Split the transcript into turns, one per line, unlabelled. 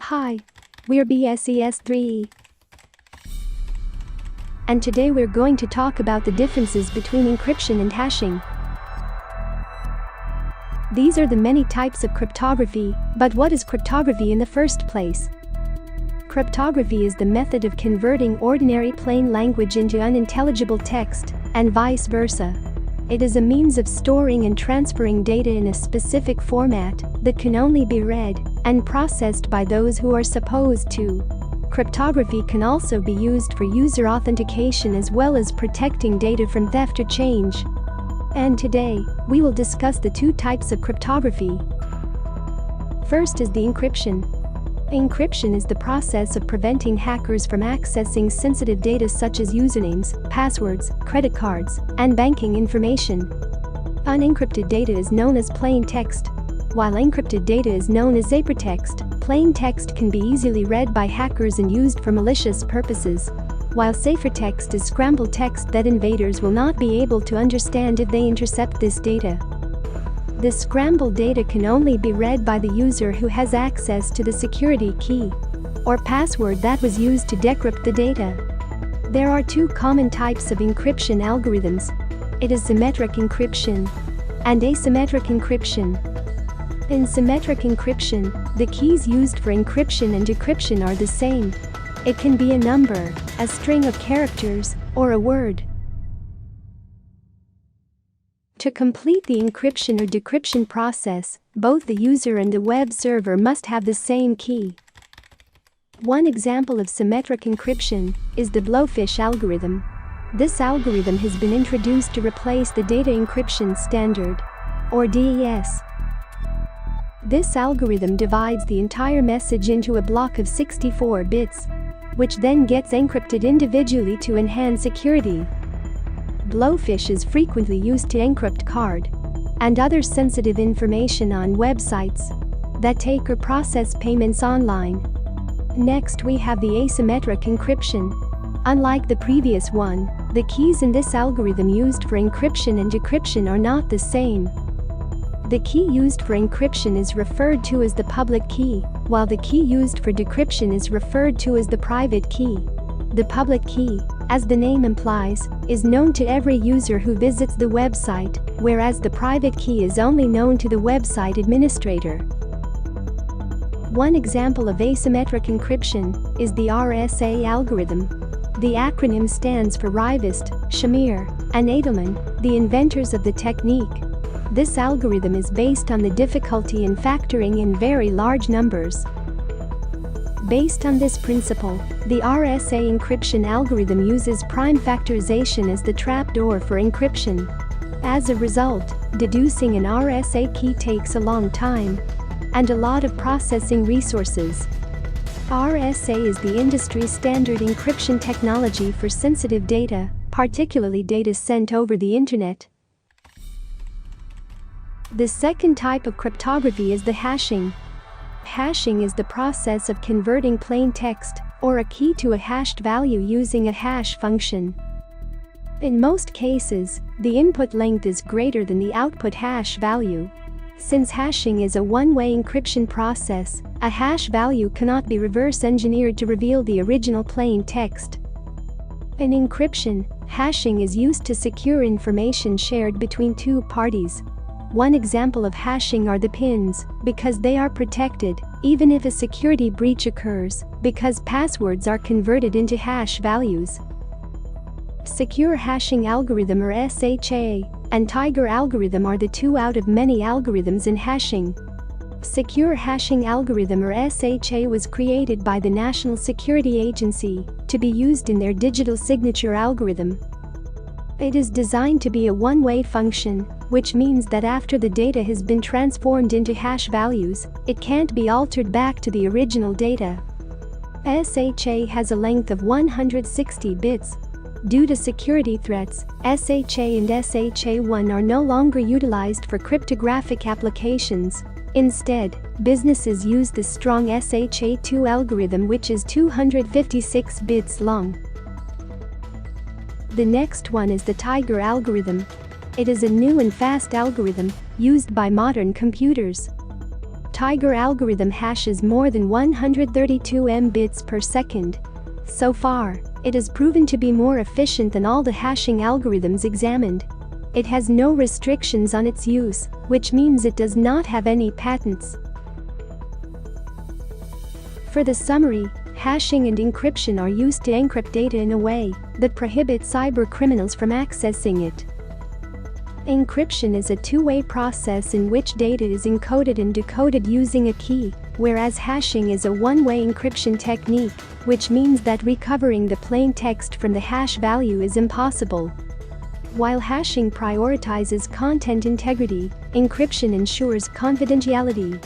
Hi, we're BSES3E. And today we're going to talk about the differences between encryption and hashing. These are the many types of cryptography, but what is cryptography in the first place? Cryptography is the method of converting ordinary plain language into unintelligible text, and vice versa. It is a means of storing and transferring data in a specific format that can only be read and processed by those who are supposed to. Cryptography can also be used for user authentication as well as protecting data from theft or change. And today, we will discuss the two types of cryptography. First is the encryption. Encryption is the process of preventing hackers from accessing sensitive data such as usernames, passwords, credit cards, and banking information. Unencrypted data is known as plain text, while encrypted data is known as ciphertext. Plain text can be easily read by hackers and used for malicious purposes, while ciphertext is scrambled text that invaders will not be able to understand if they intercept this data. The scrambled data can only be read by the user who has access to the security key or password that was used to decrypt the data. There are two common types of encryption algorithms. It is symmetric encryption and asymmetric encryption. In symmetric encryption, the keys used for encryption and decryption are the same. It can be a number, a string of characters, or a word. To complete the encryption or decryption process, both the user and the web server must have the same key. One example of symmetric encryption is the blowfish algorithm. This algorithm has been introduced to replace the data encryption standard, or DES. This algorithm divides the entire message into a block of 64 bits, which then gets encrypted individually to enhance security. Blowfish is frequently used to encrypt card and other sensitive information on websites that take or process payments online. Next, we have the asymmetric encryption. Unlike the previous one, the keys in this algorithm used for encryption and decryption are not the same. The key used for encryption is referred to as the public key, while the key used for decryption is referred to as the private key. The public key, as the name implies, is known to every user who visits the website, whereas the private key is only known to the website administrator. One example of asymmetric encryption is the RSA algorithm. The acronym stands for Rivest, Shamir, and Edelman, the inventors of the technique. This algorithm is based on the difficulty in factoring in very large numbers. Based on this principle, the RSA encryption algorithm uses prime factorization as the trapdoor for encryption. As a result, deducing an RSA key takes a long time and a lot of processing resources. RSA is the industry standard encryption technology for sensitive data, particularly data sent over the internet. The second type of cryptography is the hashing. Hashing is the process of converting plain text or a key to a hashed value using a hash function. In most cases, the input length is greater than the output hash value. Since hashing is a one-way encryption process, a hash value cannot be reverse engineered to reveal the original plain text. In encryption, hashing is used to secure information shared between two parties. One example of hashing are the pins, because they are protected, even if a security breach occurs, because passwords are converted into hash values. Secure hashing algorithm or SHA and Tiger algorithm are the two out of many algorithms in hashing. Secure hashing algorithm or SHA was created by the National Security Agency to be used in their digital signature algorithm. It is designed to be a one-way function, which means that after the data has been transformed into hash values, it can't be altered back to the original data. SHA has a length of 160 bits. Due to security threats, SHA and SHA-1 are no longer utilized for cryptographic applications. Instead, businesses use the strong SHA-2 algorithm, which is 256 bits long. The next one is the Tiger algorithm. It is a new and fast algorithm used by modern computers. Tiger algorithm hashes more than 132 mbits per second. So far, it has proven to be more efficient than all the hashing algorithms examined. It has no restrictions on its use, which means it does not have any patents. For the summary, hashing and encryption are used to encrypt data in a way that prohibits cybercriminals from accessing it. Encryption is a two-way process in which data is encoded and decoded using a key, whereas hashing is a one-way encryption technique, which means that recovering the plain text from the hash value is impossible. While hashing prioritizes content integrity, encryption ensures confidentiality.